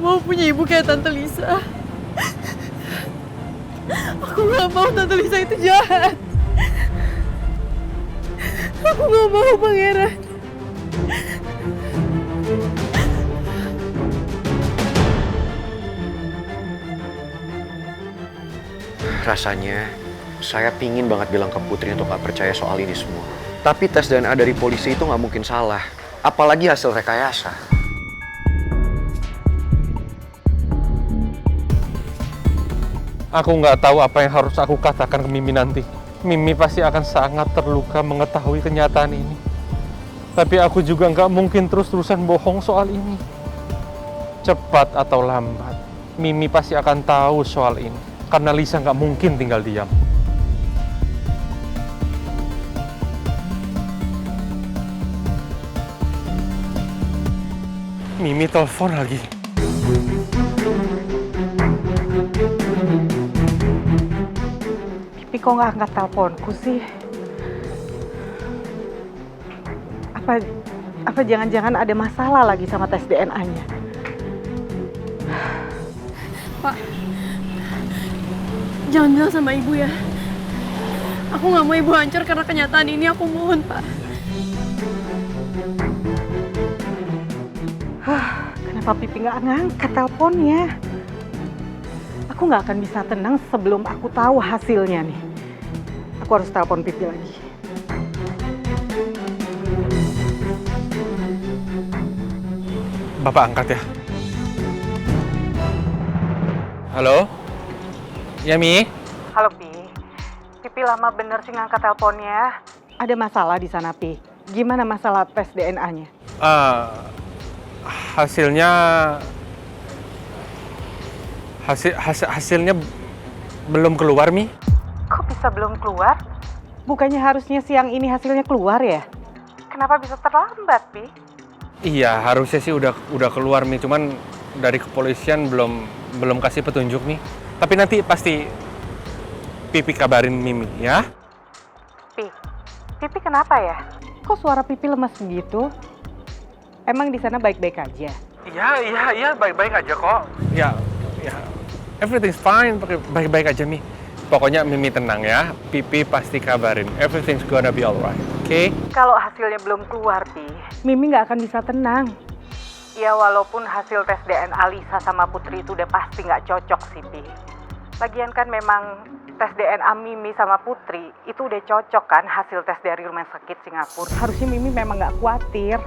gak mau punya ibu kayak Tante Lisa. Aku gak mau Tante Lisa itu jahat. Aku gak mau Pangeran. Rasanya saya pingin banget bilang ke Putri untuk gak percaya soal ini semua. Tapi tes DNA dari polisi itu gak mungkin salah. Apalagi hasil rekayasa. Aku nggak tahu apa yang harus aku katakan ke Mimi nanti. Mimi pasti akan sangat terluka mengetahui kenyataan ini. Tapi aku juga nggak mungkin terus-terusan bohong soal ini. Cepat atau lambat, Mimi pasti akan tahu soal ini. Karena Lisa nggak mungkin tinggal diam. Mimi telepon lagi. Pipi kok nggak angkat teleponku sih? Apa jangan-jangan ada masalah lagi sama tes DNA-nya? Pak, jangan bilang sama ibu ya. Aku gak mau ibu hancur karena kenyataan ini, aku mohon, Pak. Kenapa Pipi nggak ngangkat teleponnya? Aku nggak akan bisa tenang sebelum aku tahu hasilnya nih. Aku harus telepon Pipi lagi. Bapak angkat ya. Halo? Ya, Mi? Halo Pi, Pipi lama bener sih ngangkat teleponnya. Ada masalah di sana Pi. Gimana masalah tes DNA-nya? Hasilnya belum keluar, Mi. Kok bisa belum keluar? Bukannya harusnya siang ini hasilnya keluar ya? Kenapa bisa terlambat Pi? Iya, harusnya sih udah keluar, Mi. Cuman dari kepolisian belum kasih petunjuk, Mi. Tapi nanti pasti Pipi kabarin Mimi, ya? Pipi kenapa ya? Kok suara Pipi lemas begitu? Emang di sana baik-baik aja? Iya, baik-baik aja kok. Ya, everything's fine, baik-baik aja, Mi. Pokoknya Mimi tenang ya, Pipi pasti kabarin. Everything's gonna be alright, oke? Kalau hasilnya belum keluar, Pi, Mimi nggak akan bisa tenang. Ya walaupun hasil tes DNA Lisa sama Putri itu udah pasti nggak cocok sih, Pi. Lagian kan memang tes DNA Mimi sama Putri itu udah cocok kan hasil tes dari rumah sakit Singapura. Harusnya Mimi memang nggak khawatir.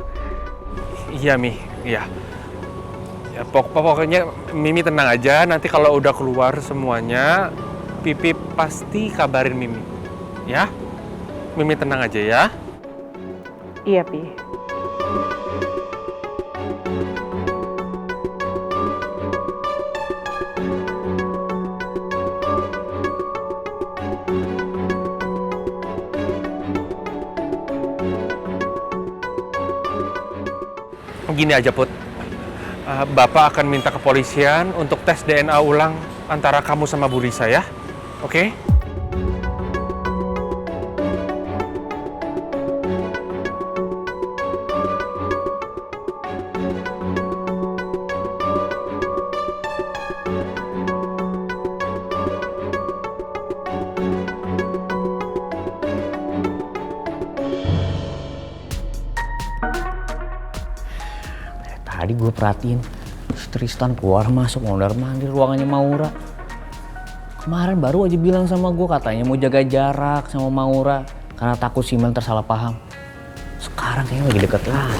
Iya, Mi, iya. Ya, pokoknya Mimi tenang aja, nanti kalau udah keluar semuanya, Pipi pasti kabarin Mimi, ya? Mimi tenang aja ya. Iya, Pi. Gini aja, Put. Bapak akan minta kepolisian untuk tes DNA ulang antara kamu sama Bu Lisa ya. Oke? Tadi gue perhatiin Tristan keluar masuk mondar-mandir ruangannya Maura. Kemarin baru aja bilang sama gue katanya mau jaga jarak sama Maura karena takut si Mel tersalah paham. Sekarang kayaknya lagi deket lagi.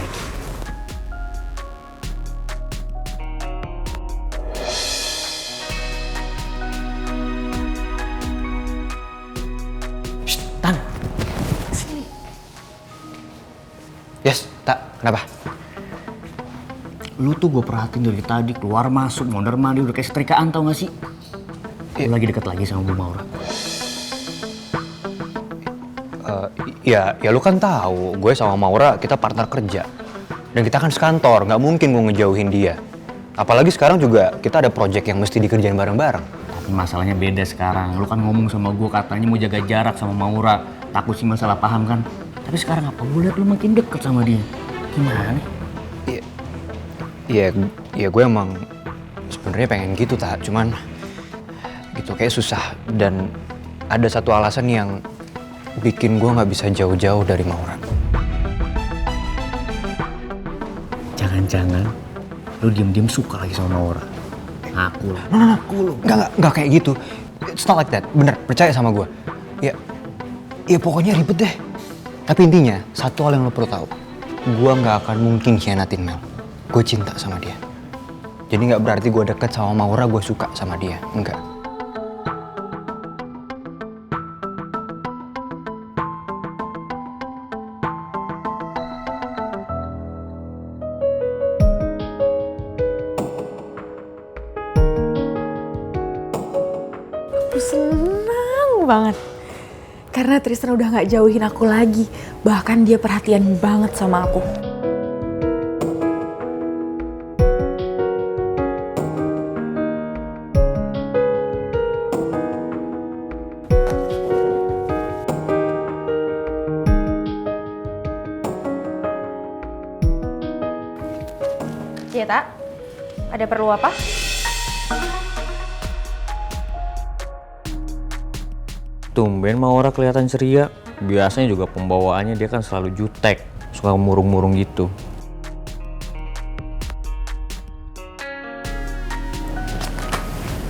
Shh, Tan. Sini. Yes, tak. Kenapa? Lu tuh gue perhatiin dari tadi keluar masuk mondar-mandir udah kayak setrikaan tau gak sih? Lu lagi deket lagi sama Bu Maura. Ya lu kan tahu, gue sama Maura kita partner kerja. Dan kita kan sekantor, nggak mungkin gue ngejauhin dia. Apalagi sekarang juga kita ada project yang mesti dikerjain bareng-bareng. Tapi masalahnya beda sekarang. Lu kan ngomong sama gue katanya mau jaga jarak sama Maura. Takut sih masalah paham kan. Tapi sekarang apa? Gue liat lu makin deket sama dia. Gimana nih? Iya, gue emang sebenarnya pengen gitu tak, cuman gitu kayak susah. Dan ada satu alasan yang bikin gue nggak bisa jauh-jauh dari Maura. Jangan-jangan lu diem-diem suka lagi sama Maura. Aku lah. Aku lu. Nggak kayak gitu. It's not like that. Bener, percaya sama gue. Ya pokoknya ribet deh. Tapi intinya, satu hal yang lo perlu tahu. Gue nggak akan mungkin khianatin Mel. Gue cinta sama dia. Jadi nggak berarti gue deket sama Maura, gue suka sama dia. Enggak. Aku senang banget. Karena Tristan udah gak jauhin aku lagi. Bahkan dia perhatian banget sama aku. Iya, Tak? Ada perlu apa? Tumben Maura kelihatan ceria. Biasanya juga pembawaannya dia kan selalu jutek, suka murung-murung gitu.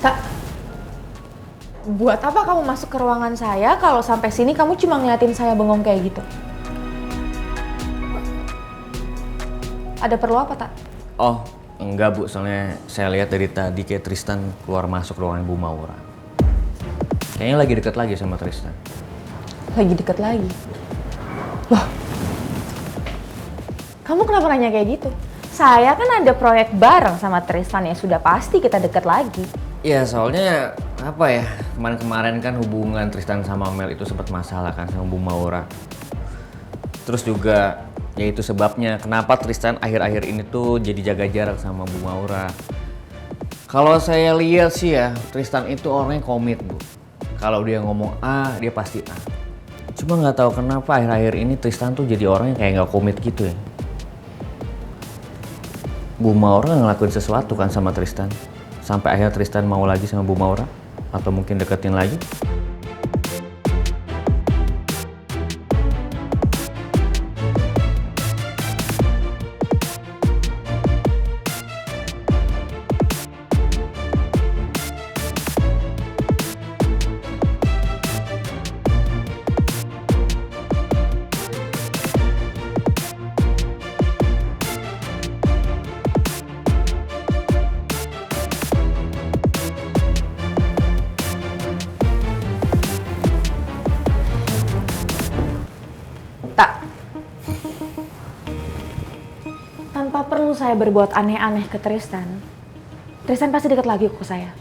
Tak, buat apa kamu masuk ke ruangan saya kalau sampai sini kamu cuma ngeliatin saya bengong kayak gitu? Ada perlu apa, Tak? Oh, enggak Bu, soalnya saya lihat dari tadi kayak Tristan keluar masuk ruangan Bu Maura. Kayaknya lagi deket lagi sama Tristan. Lagi deket lagi? Loh, kamu kenapa nanya kayak gitu? Saya kan ada proyek bareng sama Tristan ya, sudah pasti kita deket lagi. Ya soalnya apa ya, kemarin-kemarin kan hubungan Tristan sama Mel itu sempat masalah kan sama Bu Maura. Terus juga ya itu sebabnya kenapa Tristan akhir-akhir ini tuh jadi jaga jarak sama Bu Maura. Kalau saya lihat sih ya, Tristan itu orangnya komit Bu. Kalau dia ngomong A, dia pasti A. Cuma nggak tahu kenapa akhir-akhir ini Tristan tuh jadi orang yang kayak nggak komit gitu ya. Bu Maura ngelakuin sesuatu kan sama Tristan. Sampai akhirnya Tristan mau lagi sama Bu Maura. Atau mungkin deketin lagi. Tak, tanpa perlu saya berbuat aneh-aneh ke Tristan, Tristan pasti deket lagi ke saya.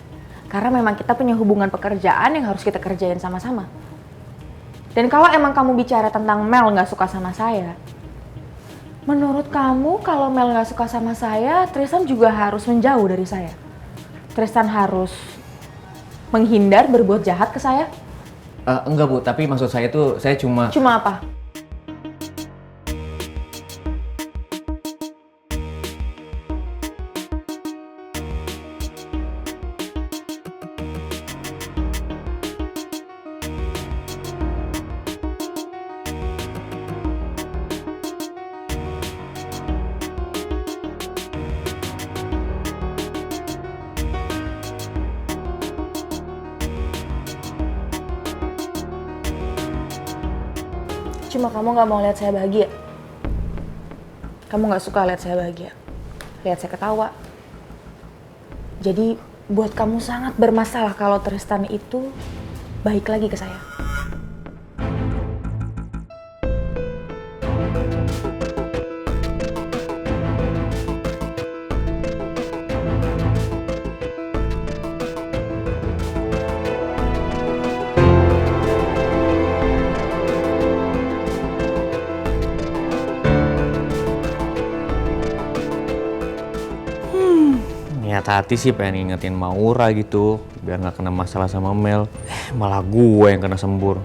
Karena memang kita punya hubungan pekerjaan yang harus kita kerjain sama-sama. Dan kalau emang kamu bicara tentang Mel gak suka sama saya, menurut kamu kalau Mel gak suka sama saya, Tristan juga harus menjauh dari saya. Tristan harus menghindar berbuat jahat ke saya? Enggak Bu, tapi maksud saya tuh saya cuma... Cuma apa? Cuma kamu gak mau lihat saya bahagia. Kamu gak suka lihat saya bahagia. Lihat saya ketawa. Jadi buat kamu sangat bermasalah kalau Tristan itu baik lagi ke saya. Niat hati sih pengen ingetin Maura gitu, biar nggak kena masalah sama Mel. Malah gue yang kena sembur.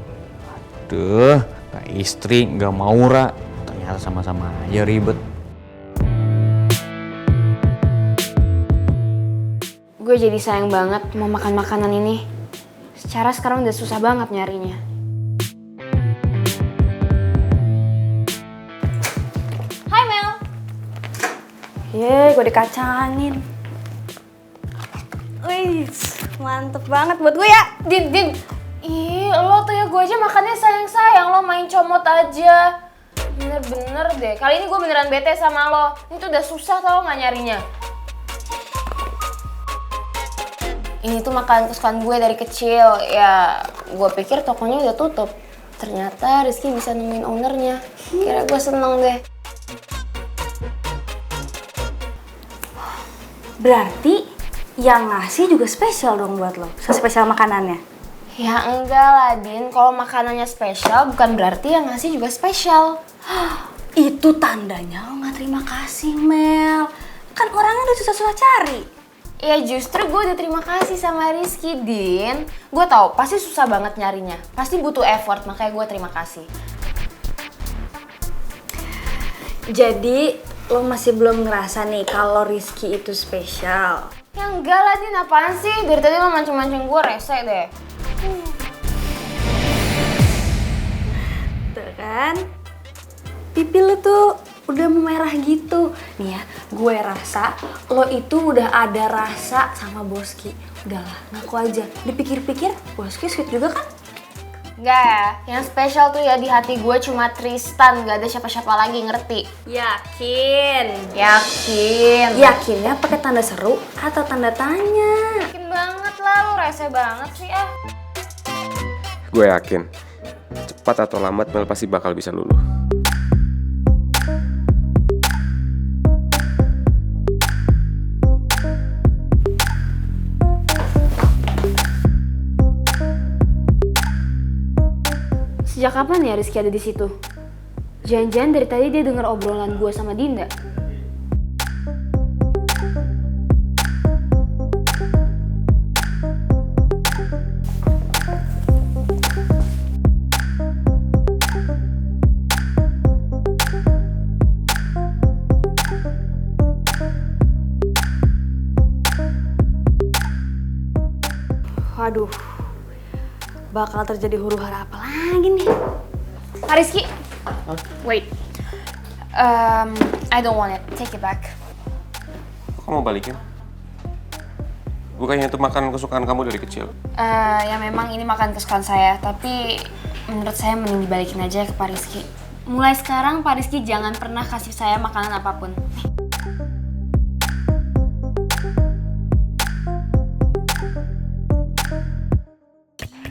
Aduh, gak istri, gak Maura, ternyata sama-sama aja ribet. gue jadi sayang banget mau makan makanan ini. Secara sekarang udah susah banget nyarinya. Hai Mel. Yeay, gue dikacangin. Wih, mantep banget buat gue ya. Din. Ih, lo tuh ya gue aja makannya sayang-sayang, lo main comot aja. Bener-bener deh, kali ini gue beneran bete sama lo. Ini tuh udah susah tau gak nyarinya. Ini tuh makanan kesukaan gue dari kecil. Ya, gue pikir tokonya udah tutup. Ternyata Rizky bisa nemuin ownernya. Kira gue seneng deh. Berarti yang ngasih juga spesial dong buat lo. Spesial makanannya. Ya enggak lah, Din. Kalau makanannya spesial bukan berarti yang ngasih juga spesial. Itu tandanya lo gak terima kasih, Mel. Kan orangnya udah susah-susah cari. Ya justru gue udah terima kasih sama Rizky, Din. Gue tahu pasti susah banget nyarinya. Pasti butuh effort, makanya gue terima kasih. Jadi lo masih belum ngerasa nih kalau Rizky itu spesial. Ya enggak lah, Din. Apaan sih? Dari tadi lo mancing-mancing gue rese deh. Tuh kan? Pipi lo tuh udah merah gitu. Nih ya, gue rasa lo itu udah ada rasa sama Boski. Udahlah, ngaku aja. Dipikir-pikir, Boski sweet juga kan? Enggak ya, yang spesial tuh ya di hati gue cuma Tristan. Gak ada siapa-siapa lagi, ngerti? Yakin? Yakin. Yakinnya pakai tanda seru atau tanda tanya? Yakin banget lah, lo rese banget sih ah. Gue yakin, cepat atau lambat Mel pasti bakal bisa luluh. Sejak kapan ya Rizky ada di situ? Jangan-jangan dari tadi dia denger obrolan gue sama Dinda. Waduh, bakal terjadi huru-hara apa lagi nih? Pak Rizky, wait. I don't want it. Take it back. Kok kamu balikin? Bukannya itu makanan kesukaan kamu dari kecil? Ya memang ini makan kesukaan saya, tapi menurut saya mending dibalikin aja ke Pak Rizky. Mulai sekarang Pak Rizky jangan pernah kasih saya makanan apapun.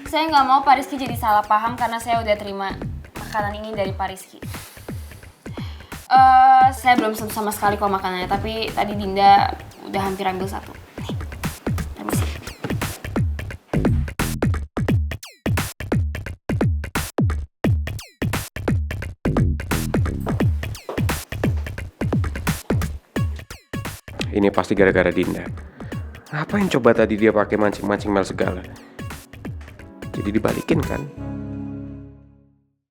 Saya nggak mau Pak Rizky jadi salah paham karena saya udah terima makanan ini dari Pak Rizky. Saya belum sentuh sama sekali kok makanannya, tapi tadi Dinda udah hampir ambil satu. Nih, permisi. Ini pasti gara-gara Dinda. Ngapain coba tadi dia pakai mancing-mancing Mel segala? Jadi dibalikin kan?